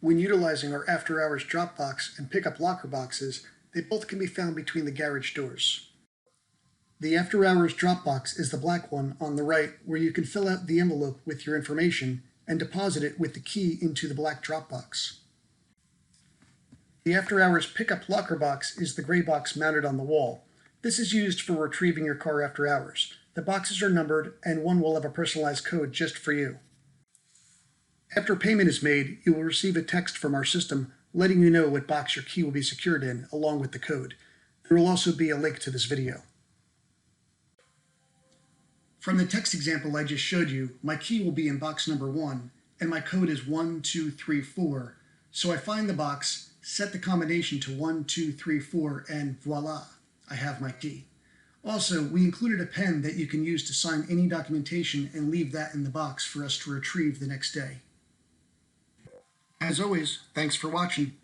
When utilizing our after-hours Dropbox and pickup locker boxes, they both can be found between the garage doors. The after-hours Dropbox is the black one on the right, where you can fill out the envelope with your information and deposit it with the key into the black Dropbox. The after-hours pickup locker box is the gray box mounted on the wall. This is used for retrieving your car after hours. The boxes are numbered, and one will have a personalized code just for you. After payment is made, you will receive a text from our system letting you know what box your key will be secured in, along with the code. There will also be a link to this video. From the text example I just showed you, my key will be in box number 1, and my code is 1234. So I find the box, set the combination to 1234, and voila, I have my key. Also, we included a pen that you can use to sign any documentation and leave that in the box for us to retrieve the next day. As always, thanks for watching.